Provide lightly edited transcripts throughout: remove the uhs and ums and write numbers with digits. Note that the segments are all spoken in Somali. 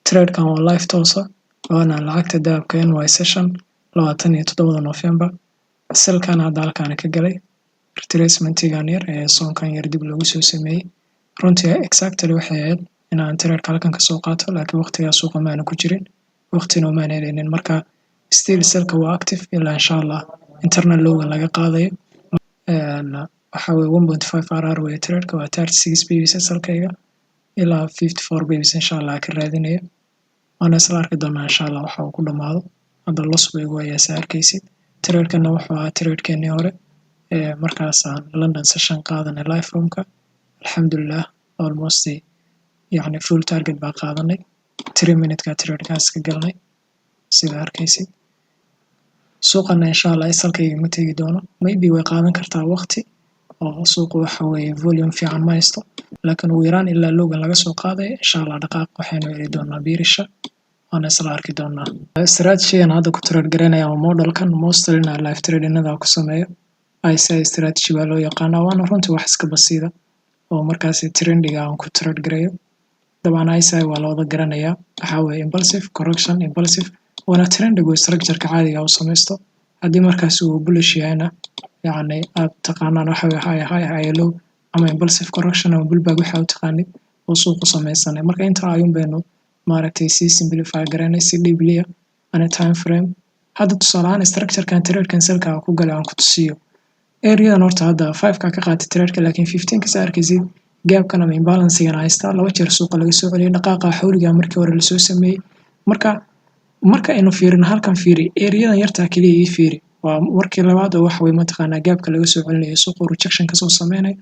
trade kan waa live toosa waana lacagta dahabka NY session 27 November selkan hadda halkaan ka galay retracementigan yar ee soonkan yar dib loogu soo sameeyay runtii exactly waxay ahayd inaan trade halkan ka soo qaato laakiin waqtiga suuqa ma ku jirin waqtina ma aanaynin marka still selka waa active ilaa insha Allah internal low laga qaadayo waxa way 1.5 RR way trade waa 36 pips selkayga ilaa 54 pips insha Allah ka raadinayo ana isla arki doonaa insha Allah waxa uu ku dhamaado hadda loss way waaya saarkaysid trade kana wuxuu ahaa trade keenii hore markaas aan London session qaadanay live roomka alxamdulillah almost يعني full target baa qaadanay 3 minute ka trade kaas ka galnay sida arkaysid suuqana insha Allah isalkayga ma tagi doono maybe way qaadan kartaa waqti oo suuqu waxa weeye volume fiican ma haysto laakiin ugu yaraan ilaa loogan laga soo qaaday insha Allah dhaqaaq waxaynu heli doonaa biirisha ana isla arki doonaa strategy-gan hadda ku trade garanaya modelkan mostly live trading-nada ku sameeyo ISI strategy baa loo yaqaanaa waana runtii wax iska basiida oo markaas trendiga aan ku trade garayo dabcan ISI waa la wada garanayaa waxa weeye impulsive correction impulsive wana trendiga structure-ka caadiga u samaysto haddii markaas uu bullish yahayna yani aad taqaanaan waxa weeye high low ama impulsive correction ama pullback waxa uu taqaanid oo suuqu samaysanay marka inta ayuun baynu maaragtay si simplify garanay si deeply ana time frame hadda tusaale structure-kan trade-kan selka ku galay aan ku tusiyo area-dan horta hadda 5 ka qaatay trade-ka laakiin 15 ka saarkaysid gap-kan ama imbalance-gan haysta laba jeer suuqa laga soo celiyay dhaqaaqa xawliga markii hore la soo sameeyay marka aynu fiirino halkan fiiri area-dan yarta kaliya ii fiiri waa markii labaad oo wax way mataqaanaa gap-ka laga soo celinayo suuqa rejection ka soo sameynay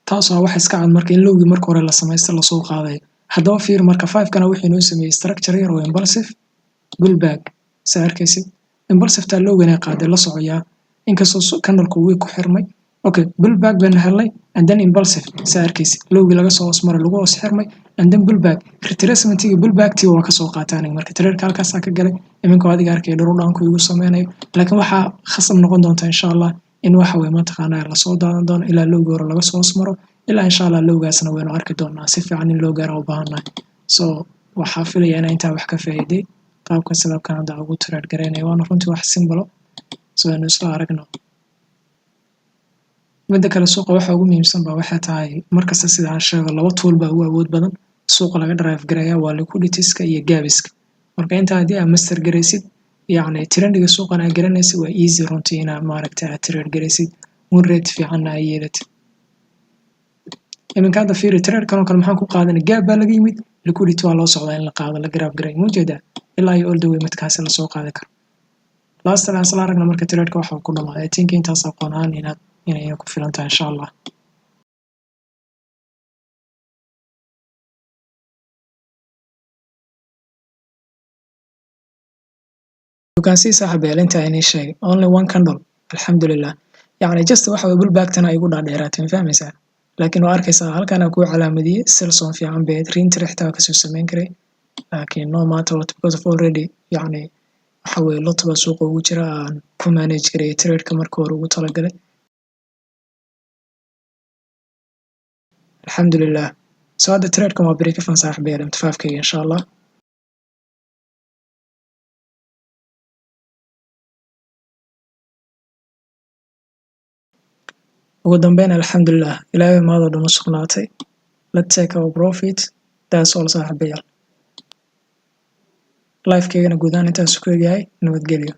taas oo wax iska cad marka in lowgi markii hore la sameeyay la soo qaaday haddaba fiir marka 5 kana wixii noo sameeyay structure yar oo impulsive pullback saarkaysid impulsive ta lowgan ay qaaday la socoyaa inkastoo candle-ku way ku xirmay okay pullback baan helnay and then impulsive saarkaysid lowgi laga soo hoosmaray lagu hoos xirmay and then pullback retracement-igi pullback-tii waa ka soo qaataan marka trade-ka halkaas ka galay iminka adiga arkay dharo dhanku igu sameynayo laakiin waxa khasab noqon doonta insha Allah in waxa way mataqaanaa la soo daadan doono ilaa lowgi hore laga soo hoosmaro ilaa insha Allah lowgaasna waynu arki doonaa si fiican in loo gaaro u baahanahay so waxa filayaa in inta wax ka faa'iiday qaabka sababkan hadda ugu trade gareynayo waana runtii wax simple so aynu isla aragno midda kale suuqa waxa ugu muhiimsan baa waxa tahay markasta sida aan sheego laba tool baa ugu awood badan suuqa laga drive gareeyaa waa liquidity-ska iyo gap-iska marka inta haddii aad master gareysid يعني trendiga suuqan aad garanaysid waa easy runtii inaad maaragtay aad trade gareysid win rate fiicanna ay yeelatid iminka hadda fiiri trade-kan oo kale maxaan ku qaadanay gap baa laga yimid liquidity waa loo socdaa in la qaado la grab garay muujeedaa ilaa iyo all the way midkaasi la soo qaadi karo last time asla aragna marka trade-ka waxa ku dhamaaday I think intaas aqoon ahaan inay ku filan tahay insha Allah you can see saaxiibay inta ay sheegay only one candle alxamdulillah yani just waxa way pullback tan ay ugu dhaadheeraatay fahmaysaa laakiin waa arkaysaa halkan ku calaamadiyay selson fiican bay reinter xitaa ka soo sameyn karay laakiin no matter what because of already yani waxa way lot ba suuqa ugu jira aan ku manage garay trade-ka markii hore ugu talagalay alxamdulillah so hadda trade-ka waa break fan saaxiibay 5k insha Allah ugu dambeyn alxamdulillah ilaahay maado dhuma sugnaatay let's take our profit that's all saaxiibay live-keygana guudaan intaas ku eegay nabadgelyo